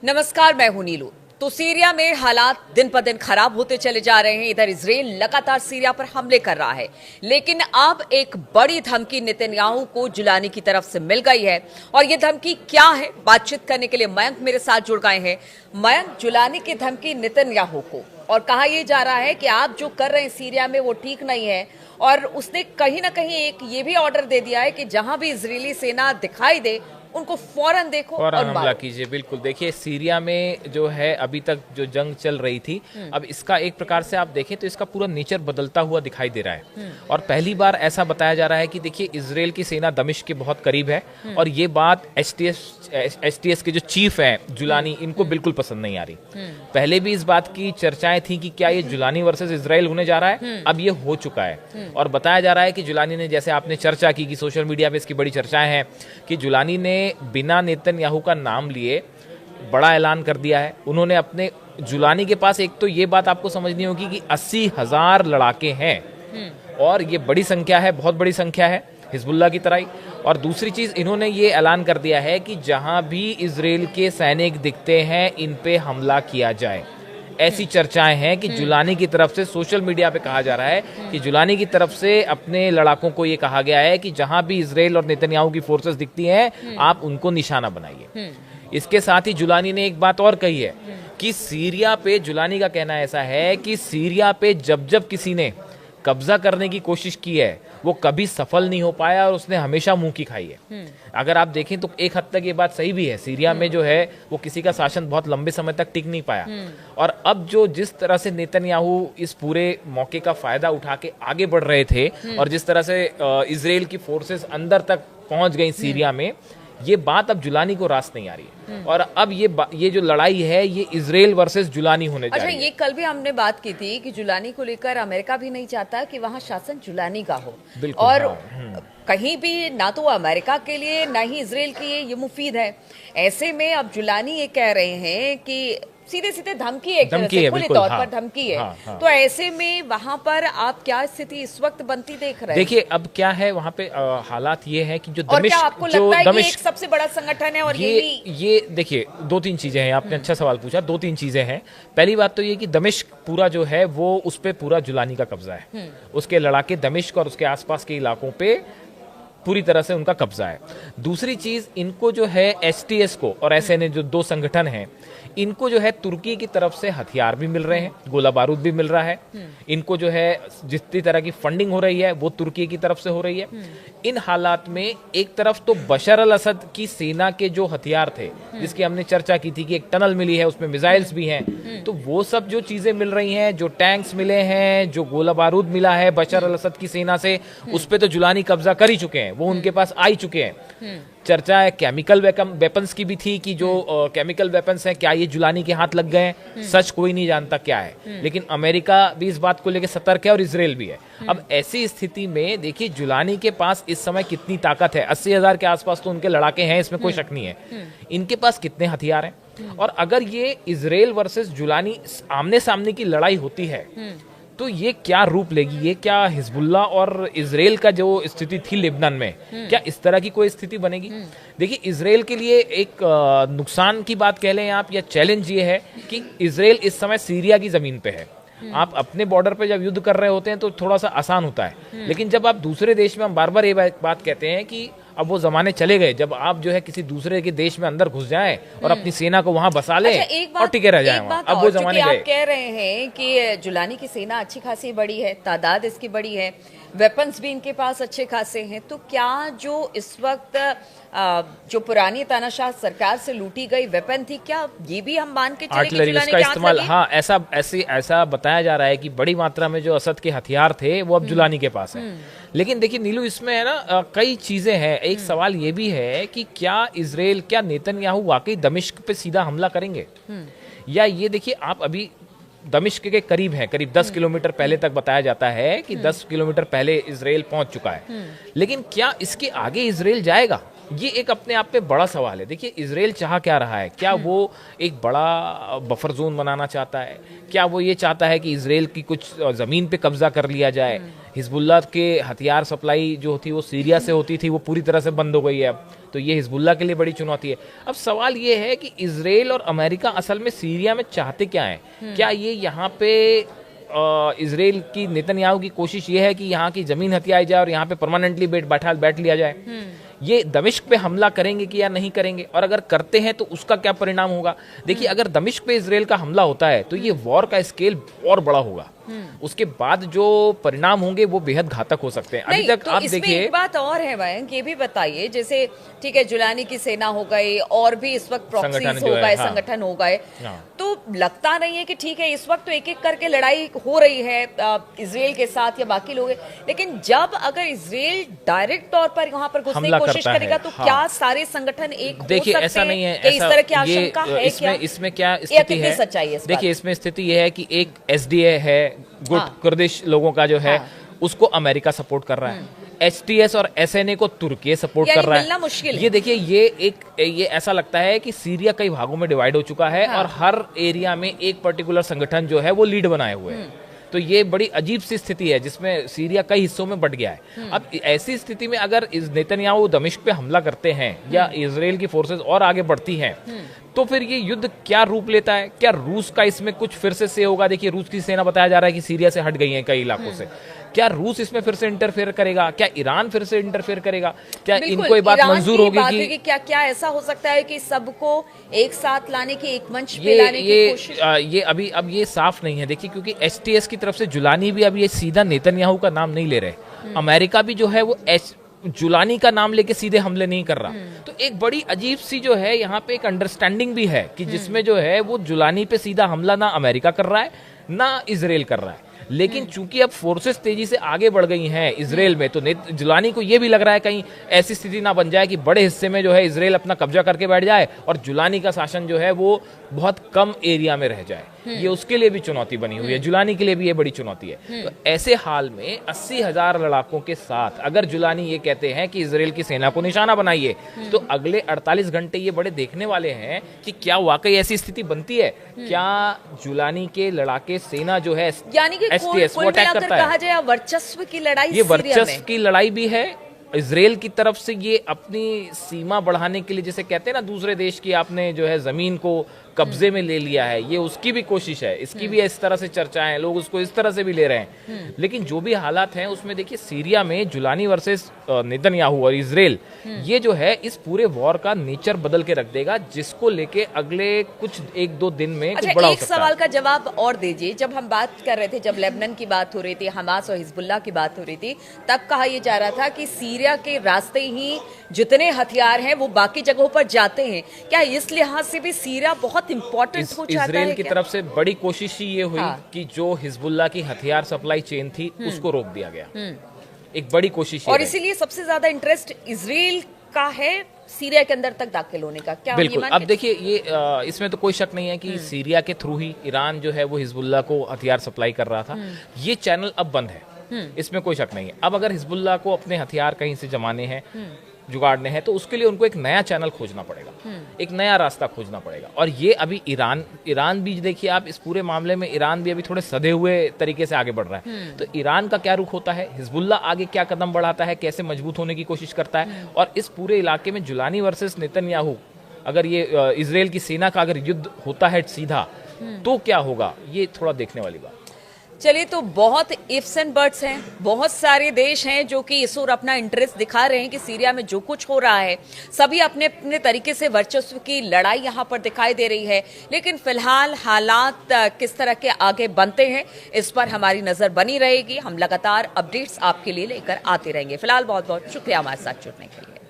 नमस्कार, मैं हूं नीलू। तो सीरिया में हालात दिन पर दिन खराब होते चले जा रहे हैं। इधर इजराइल लगातार सीरिया पर हमले कर रहा है, लेकिन अब एक बड़ी धमकी नेतन्याहू को जुलानी की तरफ से मिल गई है। और ये धमकी क्या है, बातचीत करने के लिए मयंक मेरे साथ जुड़ गए हैं। मयंक, जुलानी की धमकी नेतन्याहू को, और कहा यह जा रहा है कि आप जो कर रहे हैं सीरिया में वो ठीक नहीं है। और उसने कहीं ना कहीं एक ये भी ऑर्डर दे दिया है कि जहां भी इजरायली सेना दिखाई दे उनको फौरन देखो और हमला कीजिए। बिल्कुल, देखिए सीरिया में जो है अभी तक जो जंग चल रही थी, अब इसका एक प्रकार से आप देखें तो इसका पूरा नेचर बदलता हुआ दिखाई दे रहा है। और पहली बार ऐसा बताया जा रहा है कि देखिए इजराइल की सेना दमिश्क के बहुत करीब है, और ये बात एसटीएस के जो चीफ हैं जुलानी, इनको बिल्कुल पसंद नहीं आ रही। पहले भी इस बात की चर्चाएं थी कि क्या ये जुलानी वर्सेस इजराइल होने जा रहा है, अब ये हो चुका है। और बताया जा रहा है कि जुलानी ने, जैसे आपने चर्चा की कि सोशल मीडिया पे इसकी बड़ी चर्चाएं हैं, कि जुलानी ने बिना नेतन्याहू का नाम लिए बड़ा ऐलान कर दिया है। उन्होंने अपने जुलानी के पास, एक तो ये बात आपको समझनी होगी कि 80,000 लड़ाके हैं, और ये बड़ी संख्या है, बहुत बड़ी संख्या है हिजबुल्लाह की तरह ही। और दूसरी चीज, इन्होंने ये ऐलान कर दिया है कि जहां भी इजराइल के सैनिक दिखते हैं इन पे हमला किया जाए। ऐसी चर्चाएं हैं कि जुलानी की तरफ से, सोशल मीडिया पे कहा जा रहा है कि जुलानी की तरफ से अपने लड़ाकों को ये कहा गया है कि जहां भी इजराइल और नेतन्याहू की फोर्सेस दिखती हैं आप उनको निशाना बनाइए। इसके साथ ही जुलानी ने एक बात और कही है कि सीरिया पे, जुलानी का कहना ऐसा है कि सीरिया पे जब जब किसी ने कब्जा करने की कोशिश की है वो कभी सफल नहीं हो पाया, और उसने हमेशा मुंह की खाई है। अगर आप देखें तो एक हद तक ये बात सही भी है। सीरिया में जो है वो किसी का शासन बहुत लंबे समय तक टिक नहीं पाया, और अब जो जिस तरह से नेतन्याहू इस पूरे मौके का फायदा उठा के आगे बढ़ रहे थे, और जिस तरह से इजराइल की फोर्सेस अंदर तक पहुंच गई सीरिया में, ये बात अब जुलानी को रास नहीं आ रही है। और अब ये जो लड़ाई है ये इजराइल वर्सेस जुलानी होने जा रही है। ये कल भी हमने बात की थी कि जुलानी को लेकर अमेरिका भी नहीं चाहता कि वहां शासन जुलानी का हो, और कहीं भी ना तो अमेरिका के लिए ना ही इजराइल के लिए ये मुफीद है। ऐसे में अब जुलानी ये कह रहे हैं कि सीधे सीधे धमकी है, खुले तौर पर धमकी है। तो ऐसे में वहां पर आप क्या स्थिति इस वक्त बनती देख रहे हैं? देखिए अब क्या है वहां पे हालात ये है कि जो दमिश्क, क्या आपको लगता है कि एक सबसे बड़ा संगठन है, और ये देखिए दो तीन चीजें हैं। आपने अच्छा सवाल पूछा, दो तीन चीजें हैं। पहली बात तो ये कि दमिश्क पूरा जो है वो, उस पे पूरा जुलानी का कब्जा है। उसके लड़ाके दमिश्क और उसके आसपास के इलाकों पे पूरी तरह से उनका कब्जा है। दूसरी चीज, इनको जो है एसटीएस को और एसएनए, जो दो संगठन हैं, इनको जो है तुर्की की तरफ से हथियार भी मिल रहे हैं, गोला बारूद भी मिल रहा है। इनको जो है जितनी तरह की फंडिंग हो रही है वो तुर्की की तरफ से हो रही है। इन हालात में एक तरफ तो बशर अल असद की सेना के जो हथियार थे, जिसकी हमने चर्चा की थी कि एक टनल मिली है, उसमें मिसाइल्स भी हैं, तो वो सब जो चीजें मिल रही हैं, जो टैंक्स मिले हैं, जो गोला बारूद मिला है बशर अल असद की सेना से, उस पे तो जुलानी कब्जा कर ही चुके हैं, वो उनके पास आ ही चुके हैं। चर्चा है केमिकल वेपन्स की भी थी कि जो केमिकल वेपन्स हैं क्या ये जुलानी के हाथ लग गए हैं। सच कोई नहीं जानता क्या है, लेकिन अमेरिका भी इस बात को लेकर सतर्क है और इजराइल भी है। अब ऐसी स्थिति में देखिए जुलानी के पास इस समय कितनी ताकत है। 80,000 के आसपास तो उनके लड़ाके हैं, इसमें कोई शक नहीं है। इनके पास कितने हथियार हैं, और अगर ये इजराइल वर्सेस जुलानी आमने सामने की लड़ाई होती है तो ये क्या रूप लेगी, ये क्या हिजबुल्लाह और इजराइल का जो स्थिति थी लेबनान में, क्या इस तरह की कोई स्थिति बनेगी? देखिए इजराइल के लिए एक नुकसान की बात कह लें आप, या चैलेंज ये है कि इजराइल इस समय सीरिया की जमीन पे है। आप अपने बॉर्डर पे जब युद्ध कर रहे होते हैं तो थोड़ा सा आसान होता है, लेकिन जब आप दूसरे देश में, हम बार बार ये बात कहते हैं कि अब वो जमाने चले गए जब आप जो है किसी दूसरे के देश में अंदर घुस जाएं और अपनी सेना को वहां बसा लें और टिके रह जाएं वहां। अब वो जमाने गए। आप कह रहे हैं कि जुलानी की सेना अच्छी खासी बड़ी है, तादाद इसकी बड़ी है, वेपन्स भी इनके पास अच्छे खासे हैं, तो क्या जो इस वक्त जो पुरानी तानाशाह सरकार से लूटी गई वेपन थी, क्या ये भी हम मान के चले कि जुलानी का इस्तेमाल? हाँ, ऐसा बताया जा रहा है कि बड़ी मात्रा में जो असद के हथियार थे वो अब जुलानी के पास है। लेकिन देखिए नीलू, इसमें है ना कई चीजें हैं। एक सवाल ये भी है कि क्या इजराइल, क्या नेतन्याहू वाकई दमिश्क पे सीधा हमला करेंगे, या ये देखिए आप अभी दमिश्क के करीब है, करीब 10 किलोमीटर पहले तक बताया जाता है कि 10 किलोमीटर पहले इजराइल पहुंच चुका है, लेकिन क्या इसके आगे इजराइल जाएगा? ये एक अपने आप पे बड़ा सवाल है। देखिए इजराइल चाह क्या रहा है, क्या वो एक बड़ा बफर जोन बनाना चाहता है, क्या वो ये चाहता है कि इजराइल की कुछ जमीन पे कब्जा कर लिया जाए? हिजबुल्लाह के हथियार सप्लाई जो थी वो सीरिया से होती थी, वो पूरी तरह से बंद हो गई है अब। तो ये हिजबुल्लाह के लिए बड़ी चुनौती है। अब सवाल ये है कि इजराइल और अमेरिका असल में सीरिया में चाहते क्या है? क्या ये यहाँ पे इजराइल की नेतन्याहू की कोशिश ये है कि यहाँ की जमीन हथियाई जाए और यहाँ पे परमानेंटली बैठ लिया जाए? ये दमिश्क पे हमला करेंगे कि या नहीं करेंगे, और अगर करते हैं तो उसका क्या परिणाम होगा? देखिए, अगर दमिश्क पे इजराइल का हमला होता है तो ये वॉर का स्केल और बड़ा होगा। उसके बाद जो परिणाम होंगे वो बेहद घातक हो सकते हैं। अभी तक तो आप इसमें देखिए, एक बात और है मयंक, ये भी बताइए, जैसे ठीक है जुलानी की सेना हो गई और भी इस वक्त प्रॉक्सीज हो गए, संगठन हो गए, तो लगता नहीं है कि ठीक है इस वक्त तो एक एक करके लड़ाई हो रही है इजराइल के साथ या बाकी लोग, लेकिन जब अगर इजराइल डायरेक्ट तौर पर वहां पर घुसने की कोशिश करेगा तो क्या सारे संगठन एक हो सकते हैं? ऐसा नहीं है, इस तरह की आशंका है क्या? इसमें क्या स्थिति है? देखिए, इसमें स्थिति यह है कि एक एसडीए है, गुट कुर्दिश लोगों का जो है, उसको अमेरिका सपोर्ट कर रहा है। एचटीएस और एसएनए को तुर्की सपोर्ट कर रहा है। मुश्किल है। ये देखिए, ये ऐसा लगता है कि सीरिया कई भागों में डिवाइड हो चुका है और हर एरिया में एक पर्टिकुलर संगठन जो है वो लीड बनाए हुए है। तो ये बड़ी अजीब सी स्थिति है जिसमें सीरिया कई हिस्सों में बंट गया है। अब ऐसी स्थिति में अगर नेतन्याहू दमिश्क पे हमला करते हैं या इजराइल की फोर्सेस और आगे बढ़ती हैं, तो फिर ये युद्ध क्या रूप लेता है? क्या रूस का इसमें कुछ फिर से होगा? देखिए, रूस की सेना बताया जा रहा है कि सीरिया से हट गई है कई इलाकों से। क्या रूस इसमें फिर से इंटरफेयर करेगा? क्या ईरान फिर से इंटरफेयर करेगा? क्या इनको ये बात मंजूर होगी कि क्या ऐसा हो सकता है कि सबको एक साथ लाने की, एक मंच पे लाने की कोशिश? ये अब ये साफ नहीं है। देखिए, क्योंकि एचटीएस की तरफ से जुलानी भी अब ये सीधा नेतन्याहू का नाम नहीं ले रहे। अमेरिका भी जो है वो जुलानी का नाम लेके सीधे हमले नहीं कर रहा। तो एक बड़ी अजीब सी जो है यहाँ पे एक अंडरस्टैंडिंग भी है कि जिसमें जो है वो जुलानी पे सीधा हमला ना अमेरिका कर रहा है ना इजराइल कर रहा है। लेकिन चूंकि अब फोर्सेस तेजी से आगे बढ़ गई हैं इजराइल में, तो जुलानी को यह भी लग रहा है कहीं ऐसी स्थिति ना बन जाए कि बड़े हिस्से में जो है इजराइल अपना कब्जा करके बैठ जाए और जुलानी का शासन जो है वो बहुत कम एरिया में रह जाए। ये उसके लिए भी चुनौती बनी हुई है, जुलानी के लिए भी ये बड़ी चुनौती है। तो ऐसे हाल में 80,000 लड़ाकों के साथ अगर जुलानी ये कहते हैं कि इजराइल की सेना को निशाना बनाइए, तो अगले 48 घंटे ये बड़े देखने वाले हैं कि क्या वाकई ऐसी स्थिति बनती है। क्या जुलानी के लड़ाके सेना जो है यानी कि एसटीएस वो अटैक करता है? कहा जाए वर्चस्व की लड़ाई, ये वर्चस्व की लड़ाई भी है। इजराइल की तरफ से ये अपनी सीमा बढ़ाने के लिए, जैसे कहते हैं ना, दूसरे देश की आपने जो है जमीन को कब्जे में ले लिया है, ये उसकी भी कोशिश है। इसकी भी इस तरह से चर्चाएं हैं, लोग उसको इस तरह से भी ले रहे हैं। लेकिन जो भी हालात हैं उसमें देखिए, सीरिया में जुलानी वर्सेस नेतन्याहू और इजराइल, ये जो है इस पूरे वॉर का नेचर बदल के रख देगा, जिसको लेके अगले कुछ 1-2 दिन में कुछ बड़ा हो सकता है। एक सवाल का जवाब और दीजिए। जब हम बात कर रहे थे, जब लेबनान की बात हो रही थी, हमास और हिजबुल्लाह की बात हो रही थी, तब कहा यह जा रहा था कि सीरिया के रास्ते ही जितने हथियार हैं वो बाकी जगहों पर जाते हैं। क्या इस लिहाज से भी सीरिया बहुत इंपॉर्टेंट हो जाता है? इजराइल की तरफ से बड़ी कोशिश ही ये हुई कि जो हिजबुल्लाह की हथियार सप्लाई चेन थी उसको रोक दिया गया। एक बड़ी कोशिश, और इसीलिए सबसे ज्यादा इंटरेस्ट इजराइल का है सीरिया के अंदर तक दाखिल होने का। क्या बिल्कुल। अब देखिए, ये इसमें तो कोई शक नहीं है कि सीरिया के थ्रू ही ईरान जो है वो हिजबुल्लाह को हथियार सप्लाई कर रहा था। ये चैनल अब बंद है, इसमें कोई शक नहीं है। अब अगर हिजबुल्लाह को अपने हथियार कहीं से जमाने हैं, जुगाड़ने हैं, तो उसके लिए उनको एक नया चैनल खोजना पड़ेगा, एक नया रास्ता खोजना पड़ेगा। और ये अभी ईरान भी देखिए, आप इस पूरे मामले में ईरान भी अभी थोड़े सधे हुए तरीके से आगे बढ़ रहा है। तो ईरान का क्या रुख होता है, हिजबुल्लाह आगे क्या कदम बढ़ाता है, कैसे मजबूत होने की कोशिश करता है, और इस पूरे इलाके में जुलानी वर्सेस नेतन्याहू, अगर ये इजराइल की सेना का अगर युद्ध होता है सीधा, तो क्या होगा, ये थोड़ा देखने वाली बात। चलिए, तो बहुत इफ्स एंड बट्स हैं, बहुत सारे देश हैं जो कि इस ओर अपना इंटरेस्ट दिखा रहे हैं कि सीरिया में जो कुछ हो रहा है, सभी अपने अपने तरीके से वर्चस्व की लड़ाई यहां पर दिखाई दे रही है। लेकिन फिलहाल हालात किस तरह के आगे बनते हैं, इस पर हमारी नजर बनी रहेगी। हम लगातार अपडेट्स आपके लिए लेकर आते रहेंगे। फिलहाल बहुत बहुत शुक्रिया हमारे साथ जुड़ने के लिए।